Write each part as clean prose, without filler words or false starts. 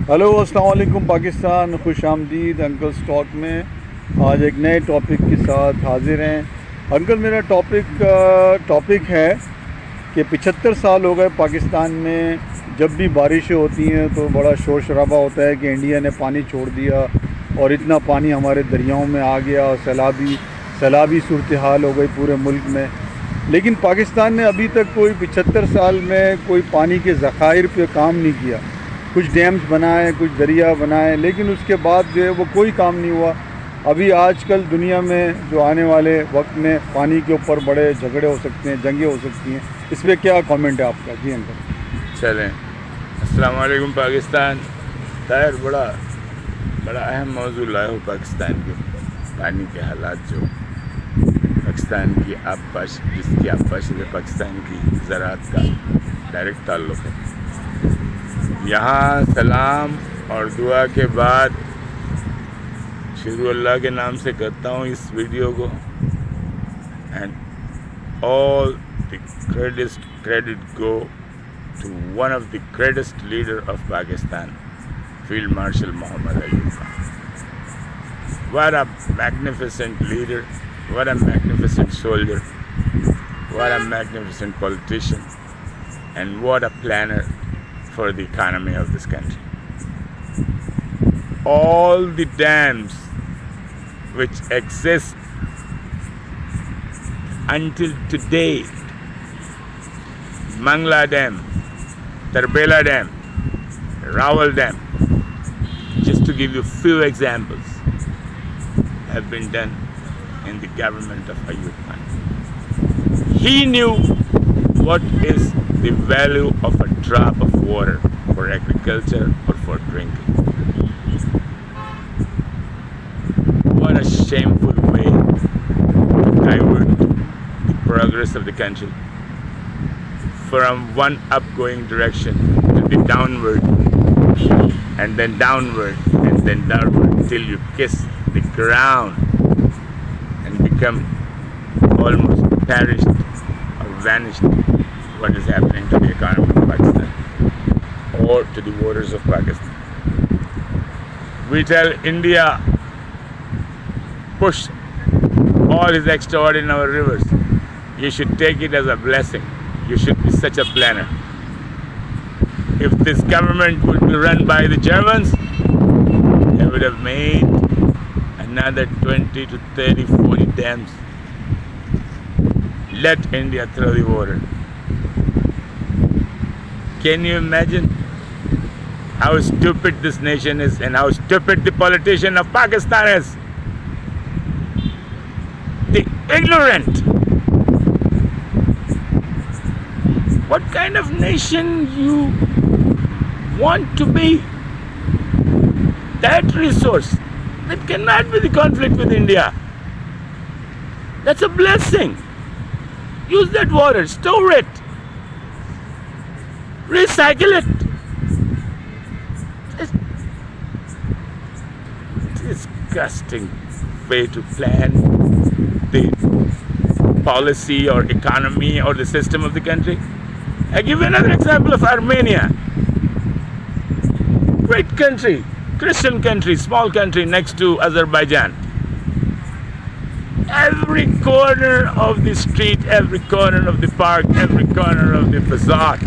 Hello अस्सलाम वालेकुम पाकिस्तान, खुश आमदीद अंकल स्टॉक में। आज एक नए टॉपिक के साथ हाजिर हैं। अंकल मेरा टॉपिक है कि 75 साल हो गए पाकिस्तान में जब भी बारिशें होती हैं तो बड़ा शोर शराबा होता है कि इंडिया ने पानी छोड़ दिया और इतना पानी हमारे दरियाओं में आ गया और सैलाबी सूरत हाल हो गई पूरे मुल्क में। लेकिन पाकिस्तान ने अभी तक कोई 75 साल में कोई पानी के ज़खायर पे काम नहीं किया। कुछ डैम्स बनाए, कुछ दरिया बनाए, लेकिन उसके बाद जो है वो कोई काम नहीं हुआ। अभी आजकल दुनिया में जो आने वाले वक्त में पानी के ऊपर बड़े झगड़े हो सकते हैं, जंगें हो सकती हैं, इस पर क्या कमेंट है आपका? जी अंकल। चलें, अस्सलाम वालेकुम पाकिस्तान। खैर बड़ा अहम मौजू लाया हो पाकिस्तान के पानी के हालात, जो पाकिस्तान की आबपाश, जिसकी आबपाशी से पाकिस्तान की ज़राअत का डायरेक्ट ताल्लुक़ है। यहाँ सलाम और दुआ के बाद शुरू अल्लाह के नाम से करता हूँ इस वीडियो को। And all the credit go to one of the greatest leader of Pakistan, field marshal Mohammad Ayub Khan. What a magnificent leader, what a magnificent soldier, what a magnificent politician, and what a planner for the economy of this country. All the dams which exist until today, Mangla Dam, Tarbela Dam, Rawal Dam, just to give you few examples, have been done in the government of Ayub Khan. He knew what is the value of a drop of water for agriculture or for drinking. What a shameful way to divert the progress of the country from one upgoing direction to the downward, and then downward, and then downward till you kiss the ground and become almost perished or vanished. What is happening to the economy of Pakistan or to the waters of Pakistan? We tell India, push all his extraordinary rivers. You should take it as a blessing. You should be such a planner. If this government would be run by the Germans, they would have made another 20 to 30, 40 dams. Let India throw the water. Can you imagine how stupid this nation is and how stupid the politician of Pakistan is? The ignorant. What kind of nation you want to be? That resource, that cannot be the conflict with India. That's a blessing. Use that water, store it, recycle it. It's disgusting way to plan the policy or economy or the system of the country. I give you another example of Armenia. Great country, Christian country, small country next to Azerbaijan. Every corner of the street, every corner of the park, every corner of the bazaar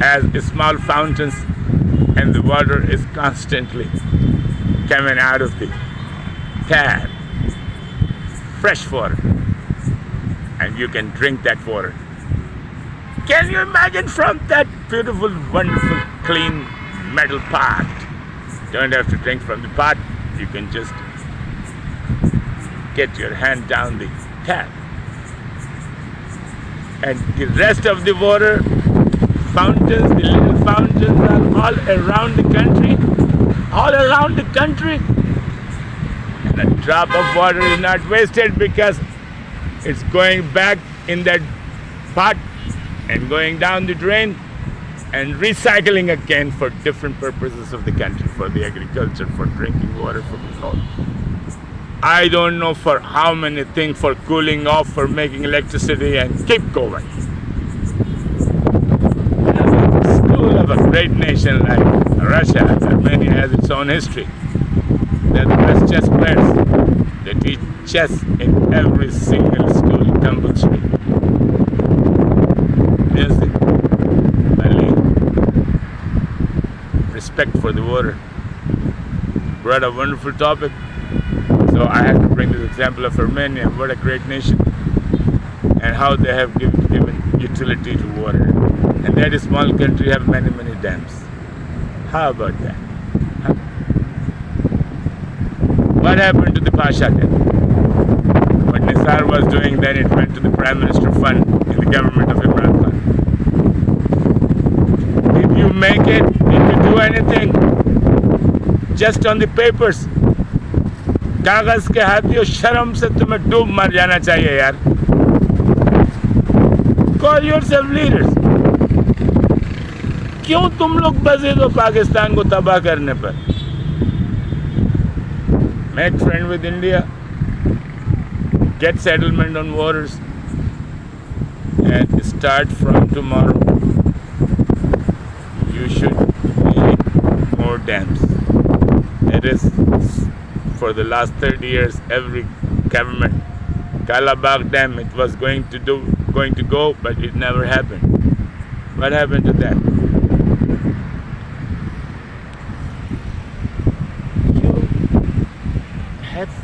has small fountains, and the water is constantly coming out of the tap. Fresh water. And you can drink that water. Can you imagine from that beautiful, wonderful, clean metal pot? Don't have to drink from the pot. You can just get your hand down the tap. And the rest of the water, fountains, the little fountains are all around the country. All around the country. And a drop of water is not wasted because it's going back in that pot and going down the drain and recycling again for different purposes of the country, for the agriculture, for drinking water, for the all. I don't know for how many things, for cooling off, for making electricity, and keep going. School of a great nation like Russia, has its own history. They're the best chess players. They teach chess in every single school, compulsory. Music, ballet, respect for the water. What a wonderful topic. So I had to bring this example of Armenia. What a great nation. And how they have given utility to water. And that small country have many, many dams. How about that? Huh? What happened to the Pasha dam? What Nisar was doing then, it went to the Prime Minister Fund in the government of Imran Khan. Did you make it? Did you do anything? Just on the papers. कागज के हाथियों शर्म से तुम्हें डूब मर जाना चाहिए यार. Call yourself leaders. क्यों तुम लोग बजे दो पाकिस्तान को तबाह करने पर? Make friend with India. Get settlement on waters. And start from tomorrow. You should make more dams. It is for the last 30 years, every government, Kalabagh Dam, it was going to go, but it never happened. What happened to that?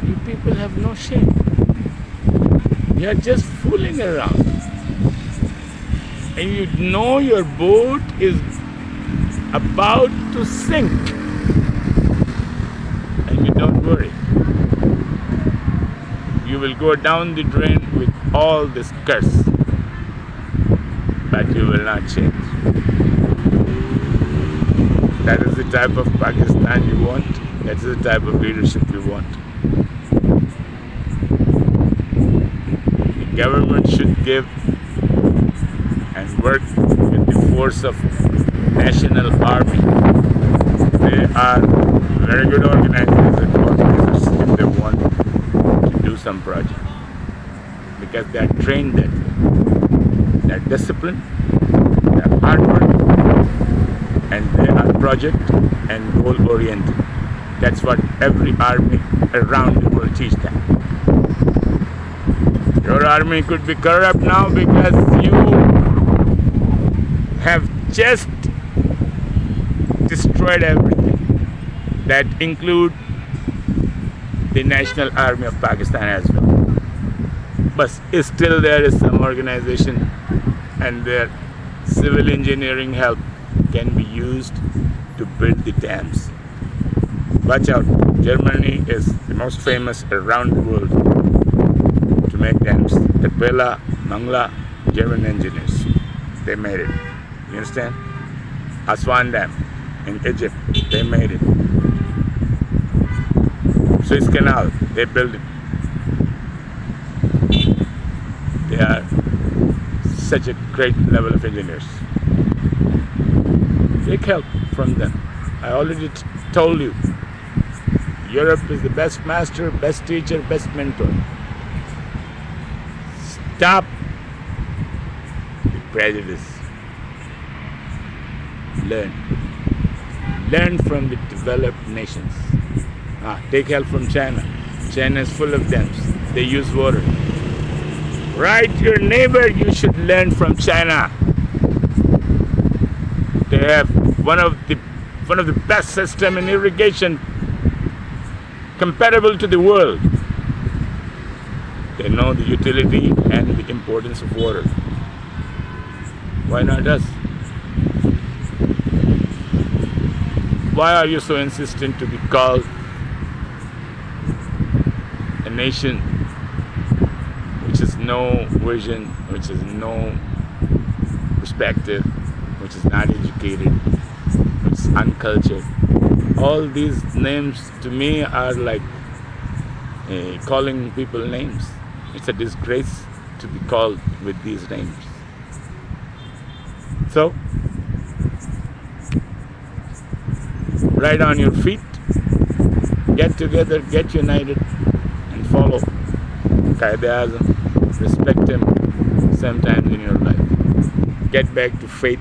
You people have no shame. You are just fooling around. And you know your boat is about to sink. Don't worry. You will go down the drain with all this curse, but you will not change. That is the type of Pakistan you want. That is the type of leadership you want. The government should give and work with the force of National Army. They are very good organizers if they want to do some project, because they are trained that way. They are disciplined, they are hard work, and they are project and goal oriented. That's what every army around the world teach them. Your army could be corrupt now because you have just destroyed everything. That include the National Army of Pakistan as well. But still there is some organization and their civil engineering help can be used to build the dams. Watch out, Germany is the most famous around the world to make dams. Tarbela, Mangla, German engineers, they made it. You understand? Aswan Dam in Egypt, they made it. Suez Canal, they built it. They are such a great level of engineers. Take help from them. I already told you, Europe is the best master, best teacher, best mentor. Stop the prejudice. Learn from the developed nations. Take help from China. China is full of dams. They use water. Right, your neighbor, you should learn from China. They have one of the best system in irrigation comparable to the world. They know the utility and the importance of water. Why not us? Why are you so insistent to be called a nation which has no vision, which has no perspective, which is not educated, which is uncultured? All these names to me are like calling people names. It's a disgrace to be called with these names. So, right on your feet, get together, get united, and follow Qaeda-e-Azam. Respect him sometimes in your life. Get back to faith,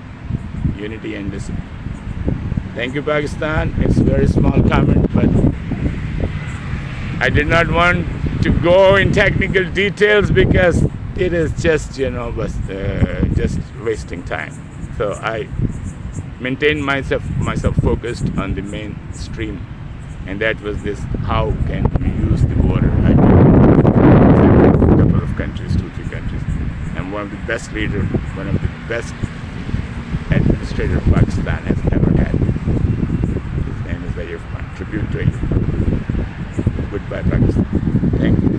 unity, and discipline. Thank you, Pakistan. It's a very small comment, but I did not want to go in technical details because it is just, just wasting time. So I maintained myself focused on the mainstream, and that was this: how can we use the water? I did a couple of countries, 2-3 countries. I'm one of the best leaders, one of the best administrators Pakistan has ever had. His name is Ayub Khan. Tribute to Ayub. Goodbye, Pakistan. Thank you.